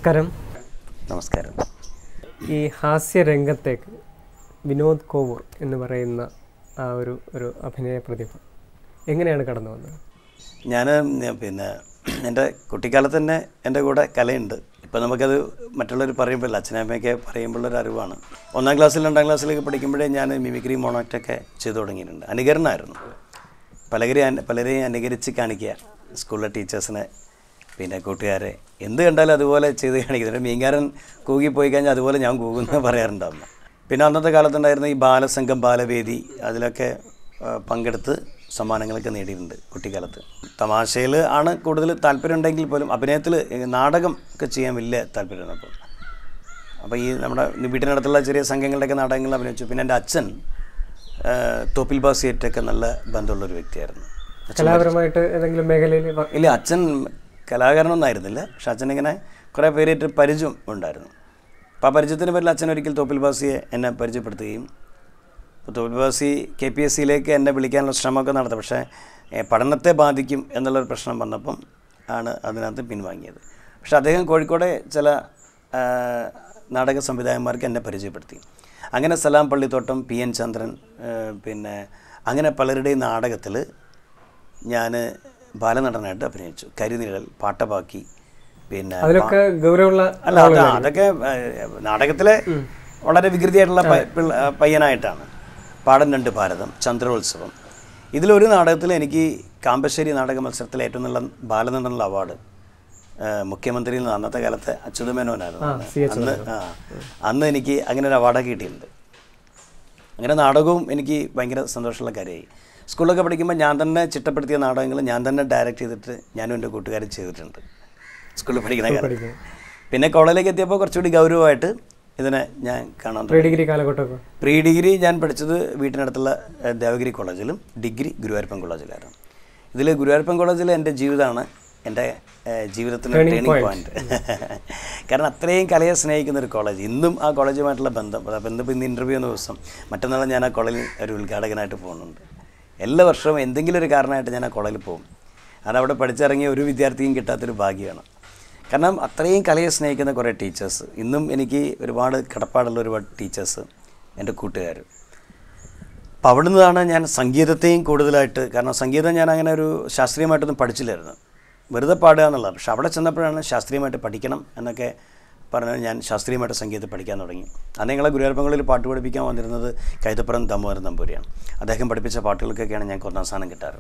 നമസ്കാരം. നമസ്കാരം. ഈ ഹാസ്യരംഗത്തേക്ക് വിനോദ് കോവൂർ എന്ന് പറയുന്ന ആ ഒരു അഭിനയ പ്രതിഭ എങ്ങനെയാണ് കടന്നു വന്നത്? ഞാൻ എൻ്റെ കുട്ടിക്കാലത്ത് തന്നെ എൻ്റെ കൂടെ കലയുണ്ട്. ഇപ്പം നമുക്കത് മറ്റുള്ളവർ പറയുമ്പോഴല്ല, അച്ഛനമ്മയൊക്കെ പറയുമ്പോഴൊരു അറിവാണ്. 1ാം ക്ലാസ്സിൽ 2ാം ക്ലാസ്സിലൊക്കെ പഠിക്കുമ്പോഴേ ഞാൻ മിമിക്രി മോണോക്റ്റൊക്കെ ചെയ്തു തുടങ്ങിയിട്ടുണ്ട്. അനുകരണമായിരുന്നു. പലരെയും അനുകരിച്ച് കാണിക്കുക, സ്കൂളിലെ ടീച്ചേഴ്സിനെ, പിന്നെ കൂട്ടുകാരെ, എന്ത് കണ്ടാലും അതുപോലെ ചെയ്ത് കാണിക്കുന്നുണ്ട്. മീൻകാരൻ കൂകിപ്പോയി കഴിഞ്ഞാൽ അതുപോലെ ഞാൻ കൂകുന്നത് പറയാറുണ്ടായിരുന്നു. പിന്നെ അന്നത്തെ കാലത്തുണ്ടായിരുന്ന ഈ ബാലസംഘം, ബാലവേദി, അതിലൊക്കെ പങ്കെടുത്ത് സമ്മാനങ്ങളൊക്കെ നേടിയിട്ടുണ്ട് കുട്ടിക്കാലത്ത്. തമാശയിൽ ആണ് കൂടുതൽ താല്പര്യം ഉണ്ടെങ്കിൽ പോലും അഭിനയത്തിൽ നാടകം ഒക്കെ ചെയ്യാൻ വലിയ താല്പര്യമാണ്. അപ്പോൾ ഈ നമ്മുടെ വീട്ടിനടുത്തുള്ള ചെറിയ സംഘങ്ങളുടെയൊക്കെ നാടകങ്ങൾ അഭിനയിച്ചു. പിന്നെ എൻ്റെ അച്ഛൻ തോപ്പിൽ ബാസിയായിട്ടൊക്കെ നല്ല ബന്ധമുള്ളൊരു വ്യക്തിയായിരുന്നു. കലാപരമായിട്ട് ഏതെങ്കിലും മേഖലയിൽ? ഇല്ല, അച്ഛൻ കലാകാരനൊന്നും ആയിരുന്നില്ല. പക്ഷെ അച്ഛനിങ്ങനെ കുറേ പേരായിട്ട് പരിചയം ഉണ്ടായിരുന്നു. അപ്പോൾ ആ പരിചയത്തിന് പേരിൽ അച്ഛൻ ഒരിക്കൽ തോപ്പിൽ ബാസിയെ എന്നെ പരിചയപ്പെടുത്തുകയും തോപ്പിൽ ബാസി KPSCയിലേക്ക് എന്നെ വിളിക്കാനുള്ള ശ്രമമൊക്കെ നടത്തി. പക്ഷേ പഠനത്തെ ബാധിക്കും എന്നുള്ളൊരു പ്രശ്നം വന്നപ്പം ആണ് അതിനകത്ത് പിൻവാങ്ങിയത്. പക്ഷേ അദ്ദേഹം കോഴിക്കോടെ ചില നാടക സംവിധായകന്മാർക്ക് എന്നെ പരിചയപ്പെടുത്തി. അങ്ങനെ സലാം പള്ളിത്തോട്ടം, PN ചന്ദ്രൻ, പിന്നെ അങ്ങനെ പലരുടെയും നാടകത്തിൽ ഞാൻ ബാലനടനായിട്ട് അഭിനയിച്ചു. കരിനിഴൽ, പാട്ടബാക്കി, പിന്നെ അതിലൊക്കെ ഗൗരവമുള്ള അതൊക്കെ നാടകത്തിലെ വളരെ വികൃതിയായിട്ടുള്ള പയ്യനായിട്ടാണ്. പാടൻ 2 ഭാരതം, ചന്ദ്രോത്സവം. ഇതിലൊരു നാടകത്തിൽ എനിക്ക് കാമ്പശ്ശേരി നാടക മത്സരത്തിൽ ഏറ്റവും നല്ല ബാലനടനുള്ള അവാർഡ് മുഖ്യമന്ത്രിയിൽ നിന്ന്, അന്നത്തെ കാലത്തെ അച്യുതമേനോനായിരുന്നു അന്ന് എനിക്ക് അങ്ങനെ ഒരു അവാർഡൊക്കെ കിട്ടിയിട്ടുണ്ട്. അങ്ങനെ നാടകവും എനിക്ക് ഭയങ്കര സന്തോഷമുള്ള കാര്യമായി. സ്കൂളിലൊക്കെ പഠിക്കുമ്പോൾ ഞാൻ തന്നെ ചിട്ടപ്പെടുത്തിയ നാടകങ്ങൾ ഞാൻ തന്നെ ഡയറക്റ്റ് ചെയ്തിട്ട് ഞാനും എൻ്റെ കൂട്ടുകാരും ചെയ്തിട്ടുണ്ട് സ്കൂളിൽ പഠിക്കുന്ന കാലത്ത്. പിന്നെ കോളേജിലേക്ക് എത്തിയപ്പോൾ കുറച്ചുകൂടി ഗൗരവമായിട്ട് ഇതിനെ ഞാൻ കാണാൻ. പ്രീ ഡിഗ്രി ഞാൻ പഠിച്ചത് വീട്ടിനടുത്തുള്ള ദേവഗിരി കോളേജിലും ഡിഗ്രി ഗുരുവായൂരപ്പൻ കോളേജിലായിരുന്നു. ഇതിൽ ഗുരുവായൂരപ്പൻ കോളേജിൽ എൻ്റെ ജീവിതമാണ് എൻ്റെ ജീവിതത്തിലെ ടേണിംഗ് പോയിന്റ്. കാരണം അത്രയും കലയെ സ്നേഹിക്കുന്ന ഒരു കോളേജ്. ഇന്നും ആ കോളേജുമായിട്ടുള്ള ബന്ധം. അപ്പോൾ ഇന്ന് ഇൻ്റർവ്യൂ എന്ന ദിവസം മറ്റന്നാൾ ഞാൻ ആ കോളേജിൽ ഒരു ഉദ്ഘാടകനായിട്ട് പോകുന്നുണ്ട്. എല്ലാ വർഷവും എന്തെങ്കിലും ഒരു കാരണമായിട്ട് ഞാൻ ആ കോളേജിൽ പോകും. അതവിടെ പഠിച്ചിറങ്ങിയ ഒരു വിദ്യാർത്ഥിയും കിട്ടാത്തൊരു ഭാഗ്യമാണ്. കാരണം അത്രയും കലയെ സ്നേഹിക്കുന്ന കുറേ ടീച്ചേഴ്സ്, ഇന്നും എനിക്ക് ഒരുപാട് കടപ്പാടുള്ള ഒരുപാട് ടീച്ചേഴ്സ്, എൻ്റെ കൂട്ടുകാർ. അപ്പോൾ അവിടെ നിന്നാണ് ഞാൻ സംഗീതത്തെയും കൂടുതലായിട്ട്, കാരണം സംഗീതം ഞാൻ അങ്ങനെ ഒരു ശാസ്ത്രീയമായിട്ടൊന്നും പഠിച്ചില്ലായിരുന്നു, വെറുതെ പാടുക എന്നുള്ളത്. പക്ഷെ അവിടെ ചെന്നപ്പോഴാണ് ശാസ്ത്രീയമായിട്ട് പഠിക്കണം എന്നൊക്കെ പറഞ്ഞാൽ ഞാൻ ശാസ്ത്രീയമായിട്ട് സംഗീതം പഠിക്കാൻ തുടങ്ങി. അന്ന് ഞങ്ങളെ ഗുരുവായൂരപ്പങ്ങളിൽ പാട്ട് പഠിപ്പിക്കാൻ വന്നിരുന്നത് കൈതപ്പുറം ദാമോദരൻ നമ്പൂരിയാണ്. അദ്ദേഹം പഠിപ്പിച്ച പാട്ടുകൾക്കൊക്കെയാണ് ഞങ്ങൾക്ക് 1ാം സ്ഥാനം കിട്ടാറ്.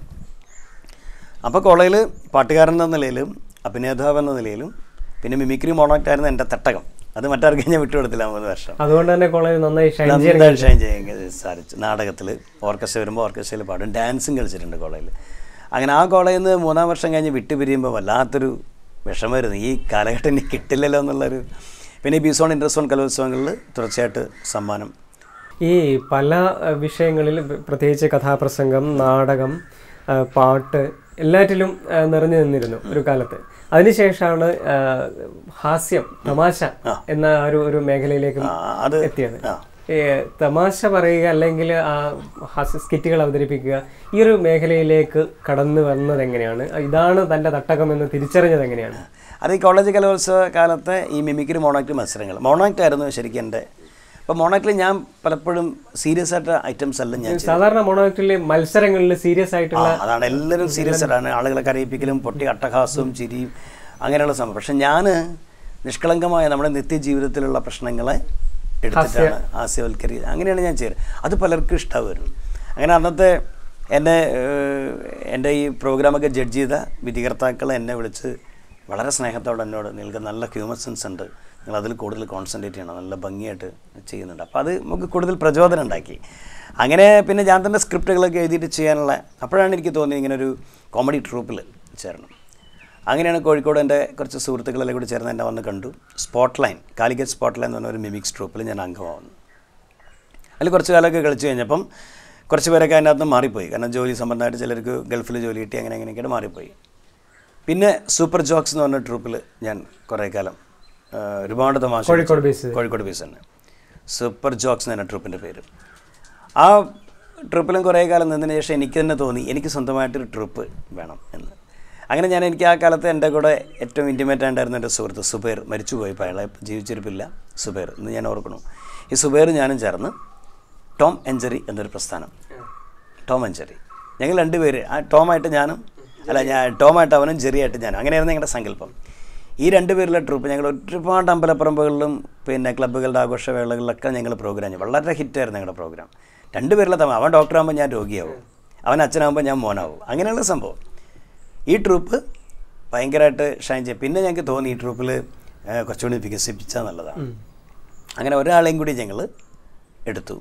അപ്പോൾ കോളേജിൽ പാട്ടുകാരൻ എന്ന നിലയിലും അഭിനേതാവ് എന്ന നിലയിലും പിന്നെ മിമിക്രി മോണോക്റ്റായിരുന്നു എൻ്റെ തട്ടകം. അത് മറ്റാർക്കും ഞാൻ വിട്ടുകൊടുത്തില്ല 3 വർഷം. അതുകൊണ്ട് തന്നെ കോളേജ് നന്നായി ഷൈൻ ചെയ്യാൻ സാധിച്ചു. നാടകത്തിൽ ഓർക്കസ്ട്ര വരുമ്പോൾ ഓർക്കസ്ട്രയിൽ പാടും, ഡാൻസും കളിച്ചിട്ടുണ്ട് കോളേജിൽ. അങ്ങനെ ആ കോളേജിൽ നിന്ന് 3ാം വർഷം കഴിഞ്ഞ് വിട്ടുപിരിയുമ്പോൾ വല്ലാത്തൊരു വിഷമമായിരുന്നു. ഈ കാലഘട്ടം എനിക്ക് കിട്ടില്ലല്ലോ എന്നുള്ളൊരു. പിന്നെ ഈ ബിസോൺ ഇൻ്റർസോൺ കലോത്സവങ്ങളിൽ തുടർച്ചയായിട്ട് സമ്മാനം. ഈ പല വിഷയങ്ങളിൽ, പ്രത്യേകിച്ച് കഥാപ്രസംഗം, നാടകം, പാട്ട്, എല്ലാറ്റിലും നിറഞ്ഞു നിന്നിരുന്നു ഒരു കാലത്ത്. അതിനുശേഷമാണ് ഹാസ്യം, തമാശ എന്ന ഒരു മേഖലയിലേക്ക് എത്തിയത്. തമാശ പറയുക അല്ലെങ്കിൽ ഹാസ്യ സ്കിറ്റുകൾ അവതരിപ്പിക്കുക, ഈ ഒരു മേഖലയിലേക്ക് കടന്നു വന്നത് എങ്ങനെയാണ്? ഇതാണ് തൻ്റെ തട്ടകമെന്ന് തിരിച്ചറിഞ്ഞത് എങ്ങനെയാണ്? അത് ഈ കോളേജ് കലോത്സവ കാലത്തെ ഈ മിമിക്രി മോണോക്റ്റ് മത്സരങ്ങൾ. മോണോക്റ്റ് ആയിരുന്നു ശരിക്കും എൻ്റെ. അപ്പോൾ മോണോക്റ്റിൽ ഞാൻ പലപ്പോഴും സീരിയസ് ആയിട്ട് ഐറ്റംസ് അല്ല ഞാൻ. സാധാരണ മോണോക്റ്റിലെ മത്സരങ്ങളിൽ സീരിയസ് ആയിട്ടുള്ള, അതാണ് എല്ലാവരും സീരിയസ് ആയിട്ടാണ്, ആളുകളെ കരയിപ്പിക്കലും പൊട്ടി അട്ടഹാസവും ചിരിയും അങ്ങനെയുള്ള സംഭവം. പക്ഷെ ഞാൻ നിഷ്കളങ്കമായ നമ്മുടെ നിത്യജീവിതത്തിലുള്ള പ്രശ്നങ്ങളെ എടുത്തിട്ടാണ് ഹാസ്യവൽക്കരിക്കുക. അങ്ങനെയാണ് ഞാൻ ചെയ്യുന്നത്. അത് പലർക്കും ഇഷ്ടമായിരുന്നു. അങ്ങനെ അന്നത്തെ എൻ്റെ ഈ പ്രോഗ്രാമൊക്കെ ജഡ്ജ് ചെയ്ത വിധികർത്താക്കൾ എന്നെ വിളിച്ച് വളരെ സ്നേഹത്തോടെ എന്നോട്, നിങ്ങൾക്ക് നല്ല ഹ്യൂമർ സെൻസ് ഉണ്ട്, നിങ്ങൾ അതിൽ കൂടുതൽ കോൺസെൻട്രേറ്റ് ചെയ്യണം, നല്ല ഭംഗിയായിട്ട് ചെയ്യുന്നുണ്ട്. അപ്പോൾ അത് നമുക്ക് കൂടുതൽ പ്രചോദനം ഉണ്ടാക്കി. അങ്ങനെ പിന്നെ ഞാൻ തന്നെ സ്ക്രിപ്റ്റുകളൊക്കെ എഴുതിയിട്ട് ചെയ്യാനുള്ള, അപ്പോഴാണ് എനിക്ക് തോന്നിയത് ഇങ്ങനൊരു കോമഡി ട്രൂപ്പിൽ ചേരണം. അങ്ങനെയാണ് കോഴിക്കോട് എൻ്റെ കുറച്ച് സുഹൃത്തുക്കളെല്ലാം കൂടി ചേർന്ന് എന്നെ വന്ന് കണ്ടു. സ്പോട്ട്ലൈൻ, കാലിക്കറ്റ് സ്പോട്ട്ലൈൻ എന്ന് പറഞ്ഞ ഒരു മിമിക്സ് ട്രൂപ്പിൽ ഞാൻ അംഗമാവുന്നു. അതിൽ കുറച്ച് കാലമൊക്കെ കളിച്ചു കഴിഞ്ഞപ്പം കുറച്ച് പേരൊക്കെ അതിനകത്ത് മാറിപ്പോയി. കാരണം ജോലി സംബന്ധമായിട്ട് ചിലർക്ക് ഗൾഫിൽ ജോലി കിട്ടി, അങ്ങനെയൊക്കെയായിട്ട് മാറിപ്പോയി. പിന്നെ സൂപ്പർ ജോക്സ് എന്ന് പറഞ്ഞ ട്രൂപ്പിൽ ഞാൻ കുറേ കാലം ഒരുപാട് തമാശ, കോഴിക്കോട് ബേസ് തന്നെ സൂപ്പർ ജോക്സ് എന്ന് പറഞ്ഞ ട്രൂപ്പിൻ്റെ പേര്. ആ ട്രിപ്പിലും കുറേ കാലം നിന്നതിന് ശേഷം എനിക്ക് തന്നെ തോന്നി എനിക്ക് സ്വന്തമായിട്ടൊരു ട്രിപ്പ് വേണം എന്ന്. അങ്ങനെ എനിക്ക് ആ കാലത്ത് എൻ്റെ കൂടെ ഏറ്റവും ഇൻറ്റിമേറ്റ് ആയിട്ടായിരുന്നു എൻ്റെ സുഹൃത്ത് സുബൈർ, മരിച്ചുപോയി. ഇപ്പോൾ അയാളെ ജീവിച്ചിരിപ്പില്ല. സുബൈർ എന്ന് ഞാൻ ഓർക്കണം. ഈ സുബൈർ ഞാനും ചേർന്ന് ടോം ആൻഡ് ജെറി എന്നൊരു പ്രസ്ഥാനം, ടോം ആൻഡ് ജെറി, ഞങ്ങൾ 2 പേര്, ആ ടോമായിട്ട് ഞാനും, ടോമായിട്ട് അവനും, ജെറിയായിട്ട് ഞാനും, അങ്ങനെയായിരുന്നു ഞങ്ങളുടെ സങ്കല്പം. ഈ 2 പേരിലെ ട്രൂപ്പ് ഞങ്ങൾ ഒരുപാട് അമ്പലപ്പറമ്പുകളിലും പിന്നെ ക്ലബ്ബുകളുടെ ആഘോഷവേളകളിലൊക്കെ ഞങ്ങൾ പ്രോഗ്രാം ചെയ്യും. വളരെ ഹിറ്റായിരുന്നു ഞങ്ങളുടെ പ്രോഗ്രാം. 2 പേരിലെ തമ്മിൽ, അവൻ ഡോക്ടറാകുമ്പോൾ ഞാൻ രോഗിയാവും, അവൻ അച്ഛനാകുമ്പോൾ ഞാൻ മോനാവും, അങ്ങനെയുള്ള സംഭവം. ഈ ട്രൂപ്പ് ഭയങ്കരമായിട്ട് ഷൈൻ ചെയ്യും. പിന്നെ ഞങ്ങൾക്ക് തോന്നി ഈ ട്രൂപ്പിൽ കുറച്ചുകൂടി വികസിപ്പിച്ചാൽ നല്ലതാണ്. അങ്ങനെ ഒരാളെയും കൂടി ഞങ്ങൾ എടുത്തു.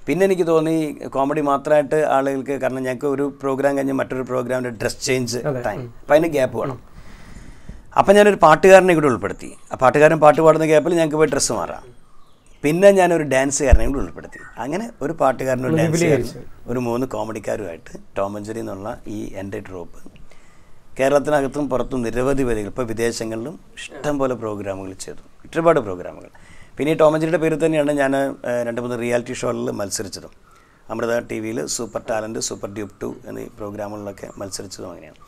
പിന്നെ എനിക്ക് തോന്നി കോമഡി മാത്രമായിട്ട് ആളുകൾക്ക്, കാരണം ഞങ്ങൾക്ക് ഒരു പ്രോഗ്രാം കഴിഞ്ഞ് മറ്റൊരു പ്രോഗ്രാമിൻ്റെ ഡ്രസ് ചേഞ്ച് ടൈം, അപ്പം അതിന് ഗ്യാപ്പ് വേണം. അപ്പം ഞാനൊരു പാട്ടുകാരനെ കൂടി ഉൾപ്പെടുത്തി. ആ പാട്ടുകാരൻ പാട്ട് പാടുന്ന ഗ്യാപ്പിൽ ഞങ്ങൾക്ക് പോയി ഡ്രസ്സ് മാറാം. പിന്നെ ഞാനൊരു ഡാൻസുകാരനെ കൂടി ഉൾപ്പെടുത്തി. അങ്ങനെ ഒരു പാട്ടുകാരനും ഡാൻസുകാരനും ഒരു 3 കോമഡിക്കാരുമായിട്ട് ടോം ആൻഡ് ജെറി എന്നുള്ള ഈ എൻ്റെ ട്രൂപ്പ് കേരളത്തിനകത്തും പുറത്തും നിരവധി വേദികൾ, ഇപ്പോൾ വിദേശങ്ങളിലും ഇഷ്ടംപോലെ പ്രോഗ്രാമുകൾ ചെയ്തു, ഒരുപാട് പ്രോഗ്രാമുകൾ. പിന്നെ ഈ ടോം ആൻഡ് ജെറിയുടെ പേരിൽ തന്നെയാണ് ഞാൻ 2-3 റിയാലിറ്റി ഷോകളിൽ മത്സരിച്ചതും. അമൃത TV-യിൽ സൂപ്പർ ടാലൻറ്റ്, സൂപ്പർ ഡ്യൂപ്പ് 2 എന്നീ പ്രോഗ്രാമുകളിലൊക്കെ മത്സരിച്ചതും അങ്ങനെയാണ്.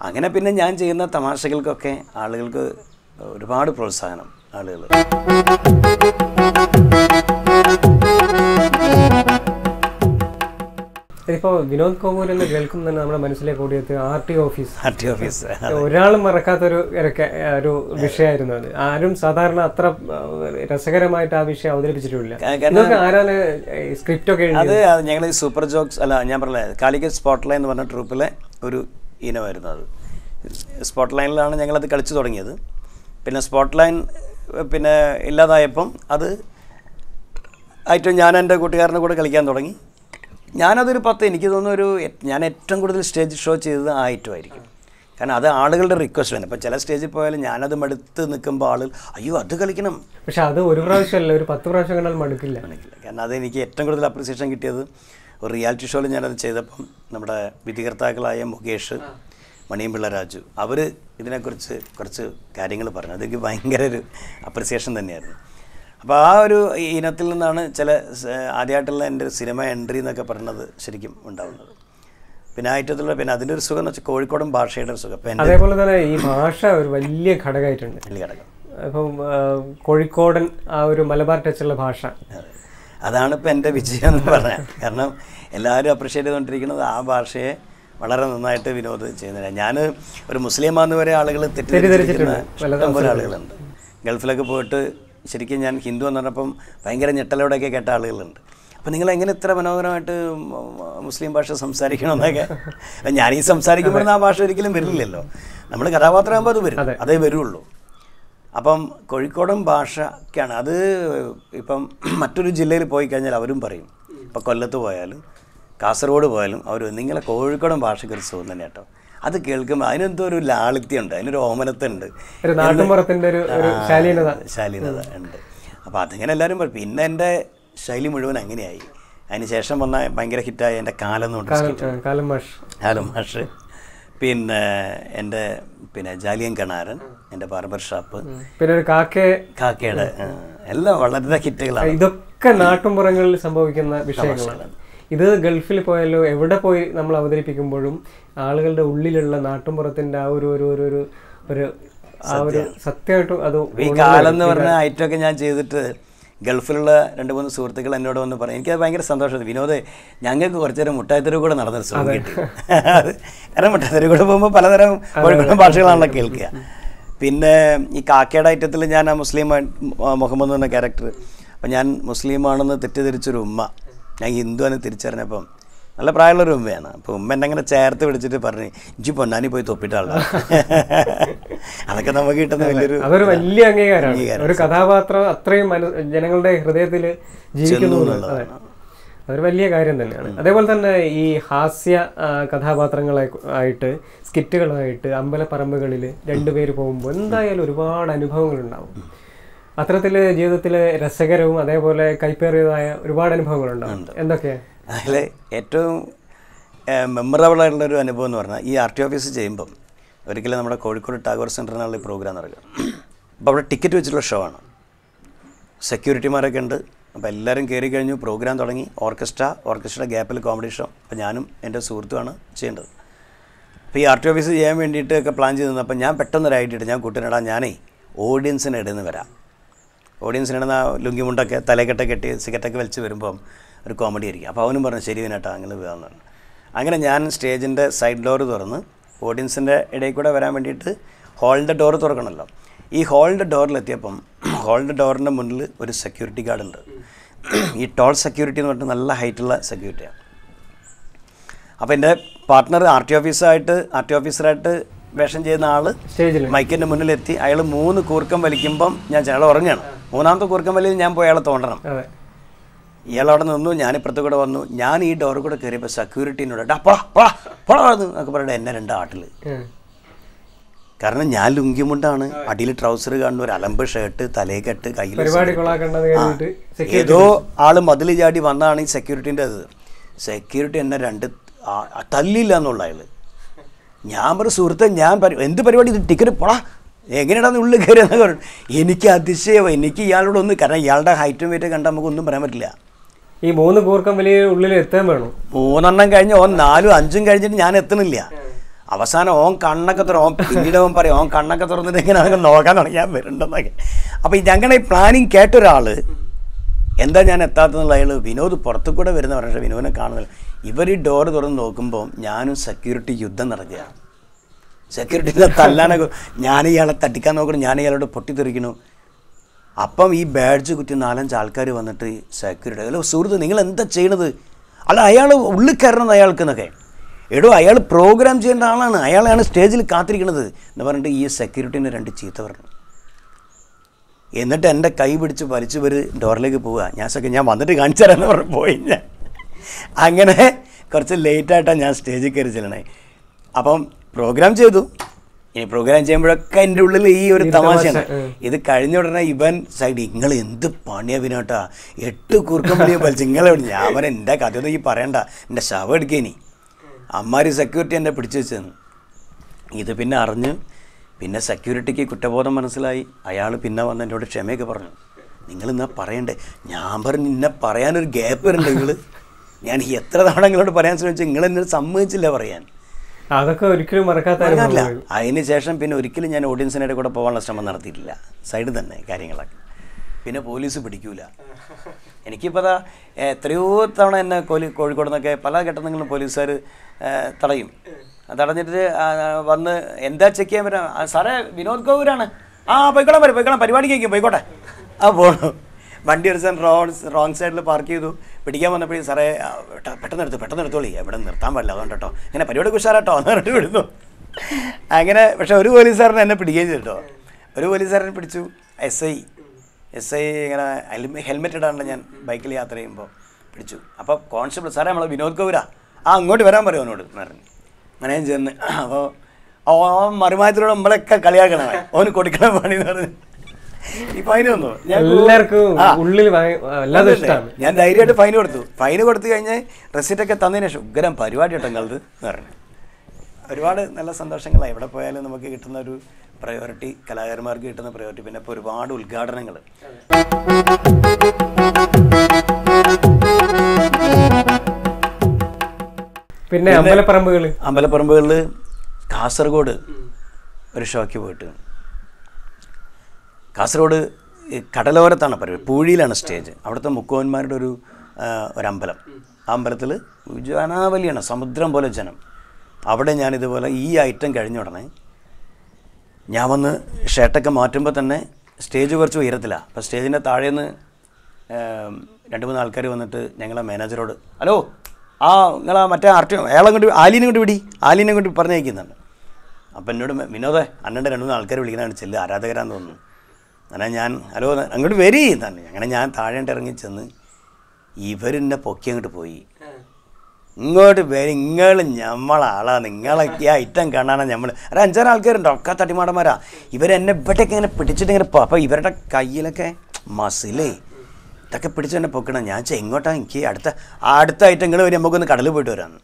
അങ്ങനെ പിന്നെ ഞാൻ ചെയ്യുന്ന തമാശകൾക്കൊക്കെ ആളുകൾക്ക് ഒരുപാട് പ്രോത്സാഹനം ആളുകൾ. ഇപ്പോൾ വിനോദ് കോവൂർ എന്ന് കേൾക്കുമ്പോൾ തന്നെ നമ്മുടെ മനസ്സിലേക്ക് ഓടിയത് RT ഓഫീസ്. ഓഫീസ് ഒരാളും മറക്കാത്തൊരു ഒരു വിഷയമായിരുന്നു അത്. ആരും സാധാരണ അത്ര രസകരമായിട്ട് ആ വിഷയം അവതരിപ്പിച്ചിട്ടില്ല. ഇതൊക്കെ ആരാണ് സ്ക്രിപ്റ്റ് ഒക്കെ അത് ഞങ്ങൾ ഈ സൂപ്പർ ജോക്സ് അല്ല, ഞാൻ പറഞ്ഞത് കാലിക്കറ്റ് സ്പോട്ട് ലൈൻ എന്ന് പറഞ്ഞ ട്രൂപ്പിലെ ഒരു ഇനമായിരുന്നു അത്. സ്പോട്ട് ലൈനിലാണ് ഞങ്ങളത് കളിച്ചു തുടങ്ങിയത്. പിന്നെ സ്പോട്ട് ലൈൻ പിന്നെ ഇല്ലാതായപ്പം അത് ആയിട്ടും ഞാൻ എൻ്റെ കൂട്ടുകാരനെ കൂടെ കളിക്കാൻ തുടങ്ങി. ഞാനതൊരു 10, എനിക്ക് തോന്നുന്നു ഞാൻ ഏറ്റവും കൂടുതൽ സ്റ്റേജ് ഷോ ചെയ്തത് ആ ഐറ്റമായിരിക്കും. കാരണം അത് ആളുകളുടെ റിക്വസ്റ്റ് തന്നെ. ഇപ്പം ചില സ്റ്റേജിൽ പോയാലും ഞാനത് മടുത്ത് നിൽക്കുമ്പോൾ ആളുകൾ അയ്യോ അത് കളിക്കണം. പക്ഷെ അത് ഒരു പ്രാവശ്യമല്ല, ഒരു 10 പ്രാവശ്യം കണ്ടാൽ മടുക്കില്ല. കാരണം അത് എനിക്ക് ഏറ്റവും കൂടുതൽ അപ്രിസിയേഷൻ കിട്ടിയത് ഒരു റിയാലിറ്റി ഷോയിൽ ഞാനത് ചെയ്തപ്പം നമ്മുടെ വിധികർത്താക്കളായ മുകേഷ്, മണിയമ്പിള്ള രാജു, അവർ ഇതിനെക്കുറിച്ച് കുറച്ച് കാര്യങ്ങൾ പറഞ്ഞു. അതെനിക്ക് ഭയങ്കര ഒരു അപ്രിസിയേഷൻ തന്നെയായിരുന്നു. അപ്പോൾ ആ ഒരു ഇനത്തിൽ നിന്നാണ് ആദ്യമായിട്ടുള്ള എൻ്റെ സിനിമ എൻട്രി എന്നൊക്കെ പറയുന്നത് ശരിക്കും ഉണ്ടാകുന്നത്. പിന്നെ ആ ഐറ്റത്തിലുള്ള പിന്നെ അതിൻ്റെ ഒരു സുഖം എന്ന് വെച്ചാൽ കോഴിക്കോടൻ ഭാഷയുടെ ഒരു സുഖം. അതേപോലെ തന്നെ ഈ ഭാഷ ഒരു വലിയ ഘടകമായിട്ടുണ്ട്. വലിയ ഘടകം. അപ്പം കോഴിക്കോടൻ ആ ഒരു മലബാർ ടച്ചുള്ള ഭാഷ, അതാണ് ഇപ്പം എൻ്റെ വിജയം എന്ന് പറയാം. കാരണം എല്ലാവരും അപ്രിഷ്യേറ്റ് ചെയ്തുകൊണ്ടിരിക്കുന്നത് ആ ഭാഷയെ വളരെ നന്നായിട്ട് വിനോദം ചെയ്യുന്നില്ല. ഞാൻ ഒരു മുസ്ലിമാന്ന് വരെ ആളുകൾ തെറ്റിദ്ധരിച്ചിരിക്കുന്ന ഇഷ്ടംപോലെ ആളുകളുണ്ട്. ഗൾഫിലൊക്കെ പോയിട്ട് ശരിക്കും ഞാൻ ഹിന്ദു എന്ന് പറഞ്ഞപ്പം ഭയങ്കര ഞെട്ടലോടെയൊക്കെ കേട്ട ആളുകളുണ്ട്. അപ്പം നിങ്ങൾ എങ്ങനെ ഇത്ര മനോഹരമായിട്ട് മുസ്ലിം ഭാഷ സംസാരിക്കണമെന്നൊക്കെ. ഞാൻ ഈ സംസാരിക്കുമ്പോഴൊന്നും ആ ഭാഷ ഒരിക്കലും വരില്ലല്ലോ. നമ്മൾ കഥാപാത്രമാകുമ്പോൾ അത് വരും, അതേ വരുള്ളൂ. അപ്പം കോഴിക്കോടൻ ഭാഷയ്ക്കാണ് അത്. ഇപ്പം മറ്റൊരു ജില്ലയിൽ പോയി കഴിഞ്ഞാൽ അവരും പറയും. ഇപ്പം കൊല്ലത്ത് പോയാലും കാസർഗോഡ് പോയാലും അവർ നിങ്ങളെ കോഴിക്കോടൻ ഭാഷയ്ക്ക് ഒരു സുഖം തന്നെ കേട്ടോ. അത് കേൾക്കുമ്പോൾ അതിനെന്തോ ഒരു ലാളിത്യമുണ്ട്, അതിനൊരു ഓമനത്തുണ്ട്, ശാലീനത ഉണ്ട്. അപ്പോൾ അതിങ്ങനെ എല്ലാവരും പറയും. പിന്നെ എൻ്റെ ശൈലി മുഴുവൻ അങ്ങനെയായി. അതിന് ശേഷം വന്ന ഭയങ്കര ഹിറ്റായ എൻ്റെ കാലം മാഷ്, പിന്നെ എൻ്റെ ജാലിയൻ കണാരൻ, എൻ്റെ ബാർബർ ഷാപ്പ്, പിന്നെ കാക്കയുടെ എല്ലാം വളരെ ഹിറ്റുകളാണ്. ഇതൊക്കെ നാട്ടുമ്പുറങ്ങളിൽ സംഭവിക്കുന്ന വിഷയങ്ങളാണ്. ഇത് ഗൾഫിൽ പോയാലോ എവിടെ പോയി നമ്മൾ അവതരിപ്പിക്കുമ്പോഴും ആളുകളുടെ ഉള്ളിലുള്ള നാട്ടുമ്പുറത്തിൻ്റെ ആ ഒരു സത്യമായിട്ടും അത് ഈ കാലം എന്ന് പറഞ്ഞ ഐറ്റമൊക്കെ ഞാൻ ചെയ്തിട്ട് ഗൾഫിലുള്ള 2-3 സുഹൃത്തുക്കൾ എന്നോട് വന്ന് പറയും. എനിക്കത് ഭയങ്കര സന്തോഷമാണ്. വിനോദ്, ഞങ്ങൾക്ക് കുറച്ചു നേരം മുട്ടായത്തെരുവ് കൂടെ നടന്നൊരു സുഖം കിട്ടി. കാരണം മുട്ടായത്തെരുവ് കൂടെ പോകുമ്പോൾ പലതരം കോഴിക്കോടൻ ഭാഷകളാണല്ലോ കേൾക്കുക. പിന്നെ ഈ കാക്കയുടെ ഐറ്റത്തിൽ ഞാൻ ആ മുസ്ലിം മുഹമ്മദ് എന്ന ക്യാരക്ടർ, അപ്പം ഞാൻ മുസ്ലിമാണെന്ന് തെറ്റിദ്ധരിച്ചൊരു ഉമ്മ, ഞാൻ ഹിന്ദുവിനെ തിരിച്ചറിഞ്ഞപ്പം നല്ല പ്രായമുള്ളൊരു ഉമ്മയാണ്. അപ്പോൾ ഉമ്മ എന്നെ അങ്ങനെ ചേർത്ത് പിടിച്ചിട്ട് പറഞ്ഞു ഇഞ്ചി പൊന്നാനി പോയി തൊപ്പിട്ടാളാണ്. അതൊക്കെ നമുക്ക് കിട്ടുന്ന അതൊരു വലിയ അംഗീകാരമാണ്. ഒരു കഥാപാത്രം അത്രയും ജനങ്ങളുടെ ഹൃദയത്തിൽ ജീവിക്കുന്നു, അതൊരു വലിയ കാര്യം തന്നെയാണ്. അതേപോലെ തന്നെ ഈ ഹാസ്യ കഥാപാത്രങ്ങളായിട്ട് സ്കിറ്റുകളായിട്ട് അമ്പലപ്പറമ്പുകളിൽ 2 പേര് പോകുമ്പോൾ എന്തായാലും ഒരുപാട് അനുഭവങ്ങളുണ്ടാവും. അത്തരത്തിൽ ജീവിതത്തിൽ രസകരവും അതേപോലെ കൈപ്പേറിയതായ ഒരുപാട് അനുഭവങ്ങളുണ്ടാവും. എന്തൊക്കെയാണ് അതിൽ ഏറ്റവും മെമ്മറബിൾ ആയിട്ടുള്ളൊരു അനുഭവം എന്ന് പറഞ്ഞാൽ ഈ RT ഓഫീസ് ചെയ്യുമ്പം ഒരിക്കലും നമ്മുടെ കോഴിക്കോട് ടാഗോർ സെൻറ്ററിനുള്ള ഈ പ്രോഗ്രാം നടക്കുക. അപ്പോൾ അവിടെ ടിക്കറ്റ് വെച്ചിട്ടുള്ള ഷോ ആണ്, സെക്യൂരിറ്റിമാരൊക്കെ ഉണ്ട്. അപ്പോൾ എല്ലാവരും കയറി കഴിഞ്ഞു, പ്രോഗ്രാം തുടങ്ങി, ഓർക്കസ്ട്ര ഗ്യാപ്പിൽ കോമഡി ഷോ. അപ്പോൾ ഞാനും എൻ്റെ സുഹൃത്തുമാണ് ചെയ്യേണ്ടത്. അപ്പോൾ ഈ RT ഓഫീസ് ചെയ്യാൻ വേണ്ടിയിട്ടൊക്കെ പ്ലാൻ ചെയ്ത് നിന്നപ്പോൾ ഞാൻ പെട്ടെന്നൊരായിട്ട് ഞാൻ കൂട്ടിനിടാൻ ഞാനേ ഓഡിയൻസിന് ഇടയിൽ നിന്ന് വരാം. ഓഡിയൻസിനിടുന്ന ലുങ്കിമുണ്ടൊക്കെ തലക്കെട്ടൊക്കെ കെട്ടി സിഗരറ്റൊക്കെ വലിച്ച് വരുമ്പം ഒരു കോമഡി ആയിരിക്കും. അപ്പോൾ അവനും പറഞ്ഞു ശരി വിനേട്ടാ അങ്ങനെ പോകാമെന്ന് പറഞ്ഞു. അങ്ങനെ ഞാൻ സ്റ്റേജിൻ്റെ സൈഡ് ഡോർ തുറന്ന് ഓഡിയൻസിൻ്റെ ഇടയിൽ കൂടെ വരാൻ വേണ്ടിയിട്ട് ഹാളിൻ്റെ ഡോർ തുറക്കണമല്ലോ. ഈ ഹാളിൻ്റെ ഡോറിലെത്തിയപ്പം ഹാളിൻ്റെ ഡോറിൻ്റെ മുന്നിൽ ഒരു സെക്യൂരിറ്റി ഗാർഡുണ്ട്. ഈ ടോൾ സെക്യൂരിറ്റി എന്ന് പറഞ്ഞിട്ട് നല്ല ഹൈറ്റുള്ള സെക്യൂരിറ്റിയാണ്. അപ്പോൾ എൻ്റെ പാർട്ട്ണർ RT ഓഫീസറായിട്ട് വേഷം ചെയ്യുന്ന ആൾ മൈക്കിൻ്റെ മുന്നിലെത്തി. അയാൾ 3 കൂർക്കം വലിക്കുമ്പം അയാൾ ഉറങ്ങുകയാണ്. 3ാമത്തെ കൂർക്കം വലിയിൽ ഞാൻ പോയി അയാളെ തോണ്ടണം. ഇയാളവിടെ നിന്നു, ഞാനിപ്പുറത്ത് കൂടെ വന്നു. ഞാൻ ഈ ഡോറിൽ കൂടെ കയറിയപ്പോൾ സെക്യൂരിറ്റീനോട് എന്നൊക്കെ പറയട്ടെ എന്നെ 2 ആട്ടിൽ. കാരണം ഞാൻ ലുങ്കിമുണ്ടാണ്, അടിയിൽ ട്രൗസർ കാണുന്ന ഒരു അലമ്പ് ഷർട്ട്, തലേക്കെട്ട്, കയ്യിൽ ഏതോ ആൾ മതിൽ ചാടി വന്നാണ് ഈ സെക്യൂരിറ്റീൻ്റെ അത്. സെക്യൂരിറ്റി എന്നെ 2 തല്ലില്ല എന്നുള്ള അയാൾ. ഞാൻ പറഞ്ഞു സുഹൃത്തെ ഞാൻ എന്ത് പരിപാടി ഇത് ടിക്കറ്റ് പോടാ എങ്ങനെയാണെന്ന് ഉള്ളിൽ കയറി എന്നൊക്കെ പറഞ്ഞു. എനിക്ക് അതിശയം, എനിക്ക് ഇയാളോട് ഒന്ന്, കാരണം ഇയാളുടെ ഹൈറ്റും വെയിറ്റും കണ്ടാൽ നമുക്കൊന്നും പറയാൻ പറ്റില്ല. ഈ 3 കൂർക്കം വലിയ ഉള്ളിൽ എത്താൻ വേണം. 3 കഴിഞ്ഞ് ഓൻ 4, 5 കഴിഞ്ഞിട്ട് ഞാൻ എത്തണില്ല. അവസാനം ഓൻ കണ്ണൊക്കെ ഓൻ പിന്നീട് ഓൻ പറയും ഓൻ കണ്ണൊക്കെ തുറന്നിട്ട് എങ്ങനെ നോക്കാൻ തുടങ്ങി ഞാൻ വരുന്നുണ്ടെന്നൊക്കെ. അപ്പോൾ ഞങ്ങളുടെ ഈ പ്ലാനിങ് കേട്ടൊരാൾ എന്താ ഞാൻ എത്താത്തെന്നുള്ള അയാൾ വിനോദ് പുറത്തു കൂടെ വരുന്ന പറഞ്ഞാൽ വിനോദിനെ കാണുന്നില്ല. ഇവർ ഈ ഡോറ് തുറന്ന് നോക്കുമ്പോൾ ഞാനും സെക്യൂരിറ്റി യുദ്ധം നടക്കുകയാണ്. സെക്യൂരിറ്റിനെ തല്ലാനൊക്കെ ഞാൻ ഇയാളെ തട്ടിക്കാൻ നോക്കണം, ഞാൻ ഇയാളോട് പൊട്ടിത്തെറിക്കണു. അപ്പം ഈ ബാഡ്ജ് കുറ്റി 4-5 ആൾക്കാർ വന്നിട്ട് സെക്യൂരിറ്റി അല്ല സുഹൃത്ത് നിങ്ങൾ എന്താ ചെയ്യണത്, അല്ല അയാൾ ഉള്ളിൽ കയറണത് അയാൾക്ക് എന്നൊക്കെ. എടോ അയാൾ പ്രോഗ്രാം ചെയ്യേണ്ട ആളാണ്, അയാളെയാണ് സ്റ്റേജിൽ കാത്തിരിക്കണത് എന്ന് പറഞ്ഞിട്ട് ഈ സെക്യൂരിറ്റീനെ 2 ചീത്ത പറഞ്ഞു. എന്നിട്ട് എൻ്റെ കൈ പിടിച്ച് വലിച്ചു വര് ഡോറിലേക്ക് പോവുക. ഞാൻ വന്നിട്ട് കാണിച്ചു തരാമെന്ന് പറഞ്ഞു പോയി. ഞാൻ അങ്ങനെ കുറച്ച് ലേറ്റായിട്ടാണ് ഞാൻ സ്റ്റേജിൽ കയറി ചെല്ലണേ. അപ്പം പ്രോഗ്രാം ചെയ്തു. ഇനി പ്രോഗ്രാം ചെയ്യുമ്പോഴൊക്കെ എൻ്റെ ഉള്ളിൽ ഈ ഒരു തമാശയാണ്. ഇത് കഴിഞ്ഞ ഉടനെ ഇവൻ സൈഡ് നിങ്ങൾ എന്ത് പണിയാ വിനോട്ടാ 8 കൂർക്കം വലിയ വലിച്ച് നിങ്ങളെവിടെ. ഞാൻ പറഞ്ഞ എൻ്റെ കഥയൊന്നും ഈ പറയണ്ട, എൻ്റെ ശവം എടുക്കേനി. അമ്മാരി സെക്യൂരിറ്റി എന്നെ പിടിച്ചു വെച്ചെന്ന്. ഇത് പിന്നെ അറിഞ്ഞ് പിന്നെ സെക്യൂരിറ്റിക്ക് കുറ്റബോധം മനസ്സിലായി. അയാൾ പിന്നെ വന്ന് എന്നോട് ക്ഷമയൊക്കെ പറഞ്ഞു. നിങ്ങളിന്നാ പറയണ്ടേ. ഞാൻ പറഞ്ഞു ഇന്നെ പറയാനൊരു ഗ്യാപ്പ് ഉണ്ട് നിങ്ങൾ. ഞാൻ എത്ര തവണ നിങ്ങളോട് പറയാൻ ശ്രമിച്ചു, നിങ്ങളെന്നോട് സമ്മതിച്ചില്ല പറയാൻ. അതൊക്കെ ഒരിക്കലും മറക്കാത്തല്ല. അതിന് ശേഷം പിന്നെ ഒരിക്കലും ഞാൻ ഓഡിയൻസിൻ്റെ കൂടെ പോകാനുള്ള ശ്രമം നടത്തിയിട്ടില്ല. സൈഡിൽ തന്നെ കാര്യങ്ങളൊക്കെ. പിന്നെ പോലീസ് പിടിക്കൂല. എനിക്കിപ്പോൾ എത്രയോ തവണ എന്നെ കോഴിക്കോട് നിന്നൊക്കെ പല ഘട്ടങ്ങളിലും പോലീസുകാർ തടയും. തടഞ്ഞിട്ട് വന്ന് എന്താ ചെക്ക് ചെയ്യാൻ പറ്റാ, സാറേ വിനോദ് ഗൗരാണ്, പോയിക്കോളാം പരിപാടി കഴിക്കും പോയിക്കോട്ടെ. പോകണം. വണ്ടി എടുത്താൽ റോങ് സൈഡിൽ പാർക്ക് ചെയ്തു. പിടിക്കാൻ വന്നപ്പോഴേ സാറേ പെട്ടെന്ന് എടുത്തോളി, എവിടെ നിർത്താൻ പാടില്ല അതുകൊണ്ട് കേട്ടോ, ഇങ്ങനെ പരിപാടിക്ക് ഉഷാറാട്ടോ എന്ന് പറഞ്ഞിട്ട് വിടുന്നു. അങ്ങനെ പക്ഷേ ഒരു പോലീസുകാരനെ എന്നെ പിടിക്കുകയും ചെയ്തിട്ടോ. ഒരു പോലീസുകാരനെ പിടിച്ചു. എസ് ഐ ഇങ്ങനെ ഹെൽമെറ്റ് ഇടാണ്ട് ഞാൻ ബൈക്കിൽ യാത്ര ചെയ്യുമ്പോൾ പിടിച്ചു. അപ്പോൾ കോൺസ്റ്റബിൾ സാറേ നമ്മളെ വിനോദ് ഗൗര അങ്ങോട്ട് വരാൻ പറയും അവനോട് എന്ന് പറഞ്ഞു. അങ്ങനെ ഞാൻ ചെന്ന് അപ്പോൾ മറുമായത്തിലൂടെ നമ്മളൊക്കെ കളിയാക്കണം, ഓന് കൊടുക്കണം പണി എന്ന് പറഞ്ഞ്. ഈ ഫൈൻ വന്നു. ഞാൻ ധൈര്യമായിട്ട് ഫൈൻ കൊടുത്തു. ഫൈൻ കൊടുത്തു കഴിഞ്ഞ് റെസിപ്റ്റൊക്കെ തന്നതിന് ശേഷം ഉഗ്രം പരിപാടി കേട്ടോ നിങ്ങളത് എന്ന് പറഞ്ഞു. ഒരുപാട് നല്ല സന്തോഷങ്ങളാണ്. എവിടെ പോയാലും നമുക്ക് കിട്ടുന്ന ഒരു പ്രയോറിറ്റി, കലാകാരന്മാർക്ക് കിട്ടുന്ന പ്രയോറിറ്റി. പിന്നെ ഇപ്പോൾ ഒരുപാട് ഉദ്ഘാടനങ്ങൾ. പിന്നെ അമ്പലപ്പറമ്പുകളിൽ കാസർഗോഡ് ഒരു ഷോയ്ക്ക് പോയിട്ട്, കാസർഗോഡ് കടലോരത്താണ് പരിപാടി, പൂഴിയിലാണ് സ്റ്റേജ്. അവിടുത്തെ മുക്കോന്മാരുടെ ഒരു അമ്പലം. ആ അമ്പലത്തിൽ ജനാവലിയാണ്, സമുദ്രം പോലെ ജനം. അവിടെ ഞാനിതുപോലെ ഈ ഐറ്റം കഴിഞ്ഞ ഉടനെ ഞാൻ വന്ന് ഷർട്ടൊക്കെ മാറ്റുമ്പോൾ തന്നെ സ്റ്റേജ് കുറച്ച് ഉയരത്തിലാണ്. അപ്പോൾ സ്റ്റേജിൻ്റെ താഴേന്ന് 2-3 ആൾക്കാർ വന്നിട്ട് ഞങ്ങളെ മാനേജറോട് ഹലോ നിങ്ങളാ മറ്റേ അയാളെ ആലീനെ കൊണ്ട് പറഞ്ഞയക്കുന്നുണ്ട്. അപ്പം എന്നോട് വിനോദേ അന്നൻ്റെ 2-3 ആൾക്കാർ വിളിക്കുന്നതാണ്, ചെല്ല് ആരാധകരാന്ന് തോന്നുന്നു. അങ്ങനെ ഞാൻ ഹലോ അങ്ങോട്ട് വരി തന്നെ. അങ്ങനെ ഞാൻ താഴേട്ട് ഇറങ്ങി ചെന്ന് ഇവരെന്നെ പൊക്കി അങ്ങോട്ട് പോയി. ഇങ്ങോട്ട് വരി, നിങ്ങൾ നമ്മളാളാ, നിങ്ങളൊക്കെ ഈ ഐറ്റം കാണാനാണ് നമ്മൾ. 5-6 ആൾക്കാരുണ്ട്, ഒക്കെ തട്ടിമാടന്മാരാ. ഇവരെന്നെ ഇവിടെയൊക്കെ ഇങ്ങനെ പിടിച്ചിട്ട് ഇങ്ങനെ അപ്പോൾ ഇവരുടെ കയ്യിലൊക്കെ മസിലേ ഇതൊക്കെ പിടിച്ച് തന്നെ പൊക്കണം. ഞാൻ എങ്ങോട്ടാ എനിക്ക് അടുത്ത ഐറ്റം ഇങ്ങനെ വരും, നമുക്കൊന്ന് കടലിൽ പോയിട്ട് വരാമെന്ന്.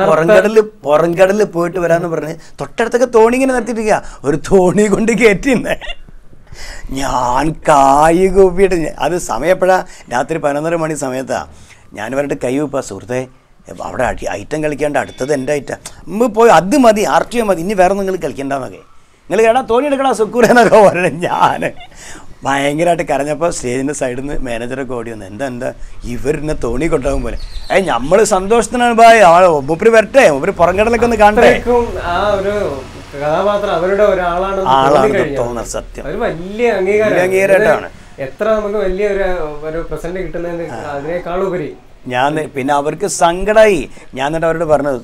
പുറംകടലിൽ പോയിട്ട് വരാമെന്ന് പറഞ്ഞ് തൊട്ടടുത്തൊക്കെ തോണി ഇങ്ങനെ നിർത്തിയിട്ടിരിക്കുക. ഒരു തോണി കൊണ്ട് കയറ്റിന്നേ. ഞാൻ കായ് കൂപ്പിയിട്ട് അത് സമയപ്പോഴാണ് രാത്രി 11:30 മണി സമയത്താണ്. ഞാൻ പറഞ്ഞിട്ട് കൈ വെപ്പാ സുഹൃത്തെ അവിടെ ഐറ്റം കളിക്കാണ്ട് അടുത്തത് എൻ്റെ ഐറ്റം നമ്മൾ പോയി അത് മതി ആർട്ടിയോ മതി ഇനി വേറെ നിങ്ങൾ കളിക്കണ്ടെന്നൊക്കെ നിങ്ങൾ കേടാ തോന്നി എടുക്കടാ സുക്കൂരെന്നൊക്കെ പറയണേ. ഞാൻ ഭയങ്കരമായിട്ട് കരഞ്ഞപ്പോൾ സ്റ്റേജിൻ്റെ സൈഡിൽ നിന്ന് മാനേജറൊക്കെ ഓടി വന്നു. എന്താ ഇവരെന്നെ തോണി കൊണ്ടാകും പോലെ. നമ്മൾ സന്തോഷത്തിനാണ് ഭായ് മൂപ്പര് വരട്ടെ, മൂപ്പര് പുറംകടലൊക്കെ ഒന്ന് കാണട്ടെ. കഥാപാത്രം അവരുടെ ഒരാളാണ് തോന്നുന്നത്. സത്യം വലിയ അംഗീകാരമായിട്ടാണ്. എത്ര നമുക്ക് വലിയ ഒരു പ്രസന്റ് കിട്ടുന്നതിന് അതിനേക്കാളുപരി ഞാൻ പിന്നെ അവർക്ക് സങ്കടമായി. ഞാൻ എന്നിട്ട് അവരോട് പറഞ്ഞത്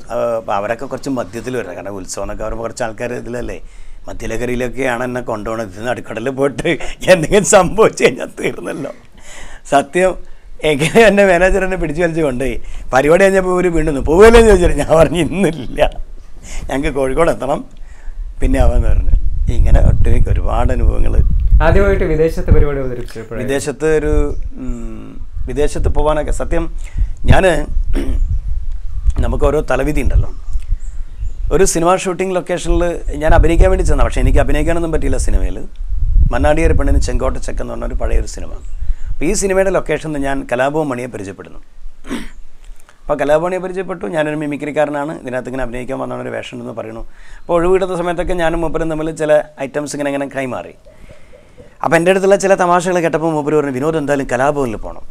അവരൊക്കെ കുറച്ച് മധ്യത്തിൽ വരണം, കാരണം ഉത്സവം എന്നൊക്കെ പറയുമ്പോൾ കുറച്ച് ആൾക്കാർ ഇതിലല്ലേ മധ്യലക്കരയിലൊക്കെയാണ് എന്നെ കൊണ്ടുപോകണത്. ഇതിന് നടുക്കടലിൽ പോയിട്ട് എന്തെങ്കിലും സംഭവിച്ചു കഴിഞ്ഞാൽ തീർന്നല്ലോ. സത്യം എങ്ങനെ എൻ്റെ മാനേജർ എന്നെ പിടിച്ചു വലിച്ച് കൊണ്ടുപോയി. പരിപാടി കഴിഞ്ഞപ്പോൾ ഒരു വീണ്ടും പോവുകയല്ലേ എന്ന് ചോദിച്ചാൽ ഞാൻ പറഞ്ഞു ഇന്നില്ല, ഞങ്ങൾക്ക് കോഴിക്കോട് എത്തണം. പിന്നെ അവന്ന് പറഞ്ഞു ഇങ്ങനെ ഒട്ടുമിക്ക ഒരുപാട് അനുഭവങ്ങൾ. ആദ്യമായിട്ട് വിദേശത്ത് പരിപാടി അവതരിപ്പിച്ചു. വിദേശത്ത് പോകാനൊക്കെ സത്യം ഞാൻ നമുക്ക് ഓരോ തലവിധി ഉണ്ടല്ലോ. ഒരു സിനിമ ഷൂട്ടിംഗ് ലൊക്കേഷനിൽ ഞാൻ അഭിനയിക്കാൻ വേണ്ടി ചെന്നാൽ, പക്ഷേ എനിക്ക് അഭിനയിക്കാനൊന്നും പറ്റിയില്ല സിനിമയിൽ. മന്നാടിയേരി പെണ്ണിന് ചെങ്കോട്ട ചെക്ക് എന്ന് പറഞ്ഞൊരു പഴയൊരു സിനിമ. അപ്പോൾ ഈ സിനിമയുടെ ലൊക്കേഷനിൽ ഞാൻ കലാഭവൻ മണിയെ പരിചയപ്പെടുന്നു. അപ്പോൾ കലാഭവൻ മണിയെ പരിചയപ്പെട്ടു. ഞാനൊരു മിമിക്രിക്കാരനാണ്, ഇതിനകത്ത് ഇങ്ങനെ അഭിനയിക്കാൻ വന്നൊരു വേഷം എന്ന് പറയുന്നു. അപ്പോൾ ഒഴിവ് കിട്ടുന്ന സമയത്തൊക്കെ ഞാനും മൂപ്പരും തമ്മിൽ ചില ഐറ്റംസ് ഇങ്ങനെ കൈമാറി. അപ്പോൾ എൻ്റെ അടുത്തുള്ള ചില തമാശകൾ കേട്ടപ്പോൾ മൂപ്പര് പറഞ്ഞു വിനോദ് എന്തായാലും കലാഭവനിൽ പോകണം,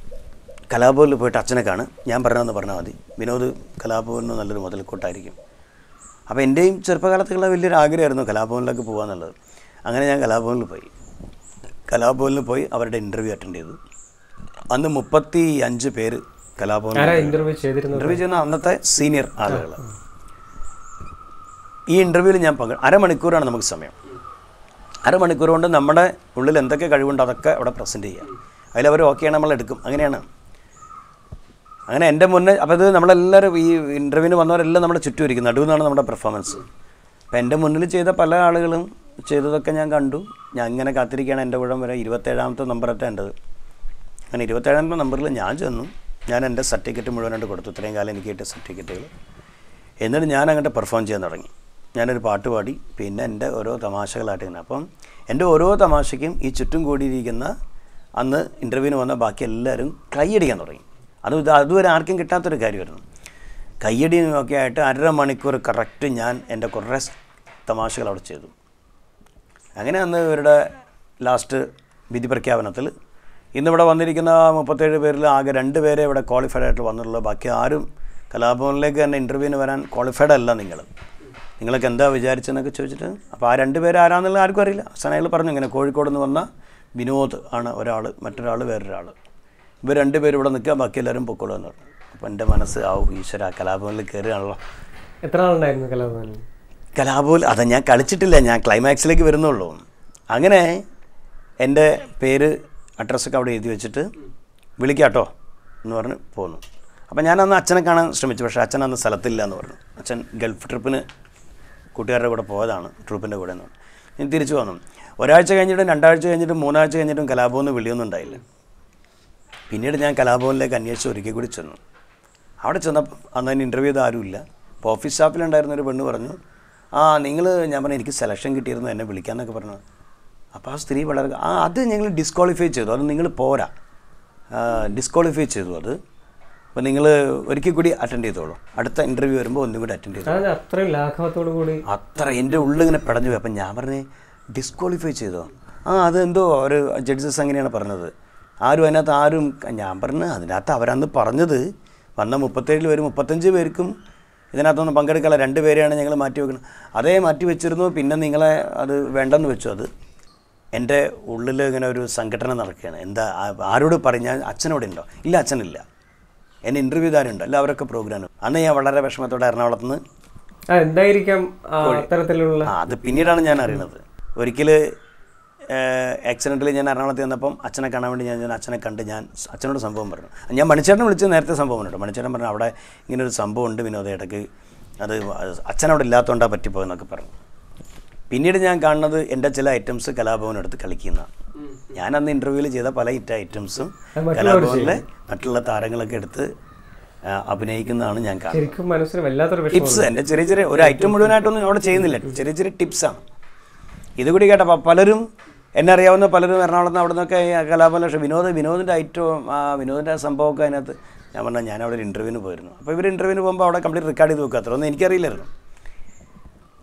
കലാഭവനിൽ പോയിട്ട് അച്ഛനെ കാണും, ഞാൻ പറഞ്ഞതെന്ന് പറഞ്ഞാൽ മതി, വിനോദ് കലാഭവനിൽ നല്ലൊരു മുതൽക്കൂട്ടായിരിക്കും. അപ്പോൾ എൻ്റെയും ചെറുപ്പകാലത്തുള്ള വലിയൊരു ആഗ്രഹമായിരുന്നു കലാഭവനിലേക്ക് പോകാമെന്നുള്ളത്. അങ്ങനെ ഞാൻ കലാഭവനിൽ പോയി അവരുടെ ഇൻ്റർവ്യൂ അറ്റൻഡ് ചെയ്തു. അന്ന് 35 പേര് കലാഭവനിൽ ഇൻ്റർവ്യൂ ചെയ്യുന്ന അന്നത്തെ സീനിയർ ആളുകൾ. ഈ ഇൻ്റർവ്യൂവിൽ ഞാൻ അരമണിക്കൂറാണ് നമുക്ക് സമയം. അരമണിക്കൂർ കൊണ്ട് നമ്മുടെ ഉള്ളിൽ എന്തൊക്കെ കഴിവുണ്ടോ അതൊക്കെ അവിടെ പ്രസൻറ്റ് ചെയ്യാം. അതിലവർ ഓക്കെയാണ്, നമ്മളെടുക്കും. അങ്ങനെയാണ്. അങ്ങനെ എൻ്റെ മുന്നേ അപ്പോൾ ഇത് നമ്മളെല്ലാവരും ഈ ഇൻ്റർവ്യൂവിന് വന്നവരെല്ലാം നമ്മുടെ ചുറ്റും ഇരിക്കും. നടുവിൽ നിന്നാണ് നമ്മുടെ പെർഫോമൻസ്. അപ്പോൾ എൻ്റെ മുന്നിൽ ചെയ്ത പല ആളുകളും ചെയ്തതൊക്കെ ഞാൻ കണ്ടു. ഞാൻ ഇങ്ങനെ കാത്തിരിക്കുകയാണ് എൻ്റെ ഊഴം വരെ. 27ാമത്തെ നമ്പറൊക്കെ എൻ്റെത്. അങ്ങനെ 27ാമത്തെ നമ്പറിൽ ഞാൻ ചെന്നു. ഞാൻ എൻ്റെ സർട്ടിഫിക്കറ്റ് മുഴുവനായിട്ട് കൊടുത്തു, ഇത്രയും കാലം എനിക്ക് കിട്ടിയ സർട്ടിഫിക്കറ്റുകൾ. എന്നിട്ട് ഞാൻ അങ്ങോട്ട് പെർഫോം ചെയ്യാൻ തുടങ്ങി. ഞാനൊരു പാട്ട് പാടി, പിന്നെ എൻ്റെ ഓരോ തമാശകളായിട്ട് ഇങ്ങനെ. അപ്പം എൻ്റെ ഓരോ തമാശയ്ക്കും ഈ ചുറ്റും കൂടിയിരിക്കുന്ന അന്ന് ഇൻ്റർവ്യൂവിന് വന്ന ബാക്കി എല്ലാവരും കൈയടിക്കാൻ തുടങ്ങി. അതുവരെ ആർക്കും കിട്ടാത്തൊരു കാര്യമായിരുന്നു. കയ്യടിയൊക്കെ ആയിട്ട് 1.5 മണിക്കൂർ കറക്റ്റ് ഞാൻ എൻ്റെ കുറേ തമാശകൾ അവിടെ ചെയ്തു. അങ്ങനെ അന്ന് ഇവരുടെ ലാസ്റ്റ് വിധി പ്രഖ്യാപനത്തിൽ ഇന്നിവിടെ വന്നിരിക്കുന്ന 37 പേരിൽ ആകെ 2 പേരെ ഇവിടെ ക്വാളിഫൈഡ് ആയിട്ട് വന്നിട്ടുള്ളൂ. ബാക്കി ആരും കലാഭവനിലേക്ക് തന്നെ ഇൻ്റർവ്യൂവിന് വരാൻ ക്വാളിഫൈഡ് അല്ല. നിങ്ങൾക്ക് എന്താ വിചാരിച്ചെന്നൊക്കെ ചോദിച്ചിട്ട്, അപ്പോൾ ആ 2 പേര് ആരാന്നുള്ളത് ആർക്കും അറിയില്ല. അവസാനം പറഞ്ഞു ഇങ്ങനെ കോഴിക്കോട് നിന്ന് വന്ന വിനോദ് ആണ് ഒരാൾ, മറ്റൊരാൾ വേറൊരാൾ. ഇവർ 2 പേരും ഇവിടെ നിൽക്കുക, ബാക്കി എല്ലാവരും പൊക്കോളൂ എന്ന് പറഞ്ഞു. അപ്പോൾ എൻ്റെ മനസ്സ് ഈശ്വര കലാഭവനിൽ കയറുകയാണല്ലോ. എത്ര ആളുണ്ടായിരുന്നു കലാഭവനിൽ? അത് ഞാൻ കളിച്ചിട്ടില്ല, ഞാൻ ക്ലൈമാക്സിലേക്ക് വരുന്നുള്ളൂ. അങ്ങനെ എൻ്റെ പേര് അഡ്രസ്സൊക്കെ അവിടെ എഴുതി വെച്ചിട്ട് വിളിക്കാട്ടോ എന്ന് പറഞ്ഞ് പോന്നു. അപ്പോൾ ഞാനന്ന് അച്ഛനെ കാണാൻ ശ്രമിച്ചു, പക്ഷേ അച്ഛൻ അന്ന് സ്ഥലത്തില്ല എന്ന് പറഞ്ഞു. അച്ഛൻ ഗൾഫ് ട്രിപ്പിന് കൂട്ടുകാരുടെ കൂടെ പോയതാണ്, ട്രൂപ്പിൻ്റെ കൂടെ എന്ന് പറഞ്ഞു. ഞാൻ തിരിച്ചു വന്നു. ഒരാഴ്ച കഴിഞ്ഞിട്ടും 2 ആഴ്ച കഴിഞ്ഞിട്ടും 3 ആഴ്ച കഴിഞ്ഞിട്ടും കലാഭവനിൽ വിളിയൊന്നും ഉണ്ടായില്ല. പിന്നീട് ഞാൻ കലാഭവനിലേക്ക് അന്വേഷിച്ച് ഒരിക്കൽ കൂടി ചെന്നു. അവിടെ ചെന്നപ്പോൾ അന്ന് അതിന് ഇൻ്റർവ്യൂ ചെയ്ത് ആരുമില്ല. അപ്പോൾ ഓഫീസ് സ്റ്റാഫിലുണ്ടായിരുന്നൊരു പെണ്ണ് പറഞ്ഞു, ഞാൻ പറഞ്ഞു എനിക്ക് സെലക്ഷൻ കിട്ടിയിരുന്നു, എന്നെ വിളിക്കാമെന്നൊക്കെ പറഞ്ഞു. അപ്പോൾ ആ സ്ത്രീ വളരെ അത് ഞങ്ങൾ ഡിസ്ക്വാളിഫൈ ചെയ്തു, അത് നിങ്ങൾ പോരാ, ഡിസ്ക്വാളിഫൈ ചെയ്തു. അപ്പോൾ നിങ്ങൾ ഒരിക്കൽ കൂടി അറ്റൻഡ് ചെയ്തോളൂ, അടുത്ത ഇൻ്റർവ്യൂ വരുമ്പോൾ ഒന്നും കൂടി അറ്റൻഡ് ചെയ്തു. അത്രയും ലാഘവത്തോടു കൂടി അത്ര എൻ്റെ ഉള്ളിങ്ങനെ പടഞ്ഞു പോയി. അപ്പം ഞാൻ പറഞ്ഞേ ഡിസ്ക്വാളിഫൈ ചെയ്തോ? അതെന്തോ ഒരു ജഡ്ജസ് അങ്ങനെയാണ് പറഞ്ഞത്, ആരും ഞാൻ പറഞ്ഞു അതിനകത്ത് അവരന്ന് പറഞ്ഞത് വന്ന 37 പേര് 35 പേർക്കും ഇതിനകത്തൊന്നും പങ്കെടുക്കാനുള്ള 2 പേരെയാണ് ഞങ്ങൾ മാറ്റി വെക്കണം. അതേ മാറ്റി വെച്ചിരുന്നു. പിന്നെ നിങ്ങളെ അത് വേണ്ടെന്ന് വെച്ചു. അത് എൻ്റെ ഉള്ളിൽ ഇങ്ങനെ ഒരു സംഘടന നടക്കുകയാണ്. എന്താ ആരോട് പറയും? ഞാൻ അച്ഛനോട് ഉണ്ടോ? ഇല്ല, അച്ഛനില്ല. എന്നെ ഇൻ്റർവ്യൂ താരുണ്ടോ? അല്ല, അവരൊക്കെ പ്രോഗ്രാം. അന്ന് ഞാൻ വളരെ വിഷമത്തോടെ എറണാകുളത്ത് നിന്ന് എന്തായിരിക്കാം അത്തരത്തിലുള്ള അത് പിന്നീടാണ് ഞാൻ അറിയുന്നത്. ഒരിക്കൽ ആക്സിഡൻറ്റിൽ ഞാൻ എറണാകുളത്ത് ചെന്നപ്പം അച്ഛനെ കാണാൻ വേണ്ടി ഞാൻ അച്ഛനെ കണ്ട് ഞാൻ അച്ഛനോട് സംഭവം പറഞ്ഞു. ഞാൻ മണിച്ചേട്ടനെ വിളിച്ച് നേരത്തെ സംഭവം കേട്ടോ. മണിച്ചേട്ടൻ പറഞ്ഞു അവിടെ ഇങ്ങനൊരു സംഭവം ഉണ്ട് വിനോദ, ഇടയ്ക്ക് അത് അച്ഛനവിടെ ഇല്ലാത്തതുകൊണ്ടാണ് പറ്റിപ്പോയെന്നൊക്കെ പറഞ്ഞു. പിന്നീട് ഞാൻ കാണുന്നത് എൻ്റെ ചില ഐറ്റംസ് കലാഭവനെടുത്ത് കളിക്കുന്നതാണ്. ഞാൻ അന്ന് ഇൻ്റർവ്യൂവിൽ ചെയ്ത പല ഐറ്റംസും കലാഭവനിലെ മറ്റുള്ള താരങ്ങളൊക്കെ എടുത്ത് അഭിനയിക്കുന്നതാണ് ഞാൻ കാണുന്നത്. ടിപ്സ് എൻ്റെ ചെറിയ ഒരു ഐറ്റം മുഴുവനായിട്ടൊന്നും അവിടെ ചെയ്യുന്നില്ല, ചെറിയ ടിപ്സാണ്. ഇതുകൂടി കേട്ടപ്പോൾ പലരും എന്നെ അറിയാവുന്ന പലരും എറണാകുളത്ത് അവിടെ നിന്നൊക്കെ കലാഭവൻ, പക്ഷേ വിനോദിൻ്റെ ഐറ്റവും വിനോദിൻ്റെ സംഭവമൊക്കെ അതിനകത്ത് ഞാൻ പറഞ്ഞാൽ ഞാൻ അവിടെ ഒരു ഇൻ്റർവ്യൂവിന് പോയിരുന്നു. അപ്പോൾ ഇവർ ഇൻ്റർവ്യൂവിന് പോകുമ്പോൾ അവിടെ കംപ്ലീറ്റ് റെക്കോർഡ് ചെയ്ത് വെക്കുക, അത്രയൊന്നും എനിക്കറിയില്ലായിരുന്നു.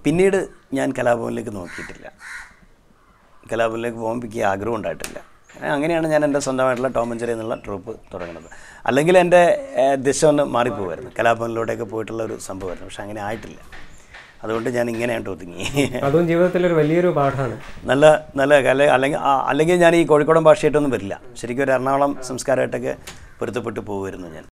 പിന്നീട് ഞാൻ കലാഭവനിലേക്ക് നോക്കിയിട്ടില്ല, കലാഭവനിലേക്ക് പോകുമ്പോൾ എനിക്ക് ആഗ്രഹം ഉണ്ടായിട്ടില്ല. അങ്ങനെയാണ് ഞാൻ എൻ്റെ സ്വന്തമായിട്ടുള്ള ടോം ആൻഡ് ജെറി എന്നുള്ള ട്രൂപ്പ് തുടങ്ങുന്നത്. അല്ലെങ്കിൽ എൻ്റെ ദിശ ഒന്ന് മാറിപ്പോകുമായിരുന്നു, കലാഭവനിലൂടെയൊക്കെ പോയിട്ടുള്ള ഒരു സംഭവമായിരുന്നു. പക്ഷെ അങ്ങനെ ആയിട്ടില്ല. അതുകൊണ്ട് ഞാൻ ഇങ്ങനെയാണ് ഒതുങ്ങി. അതും ജീവിതത്തിലൊരു വലിയൊരു പാഠമാണ്. നല്ല കല അല്ലെങ്കിൽ ഞാൻ ഈ കോഴിക്കോടൻ ഭാഷയായിട്ടൊന്നും വരില്ല. ശരിക്കും ഒരു എറണാകുളം സംസ്കാരമായിട്ടൊക്കെ പൊരുത്തപ്പെട്ട് പോകുമായിരുന്നു ഞാൻ.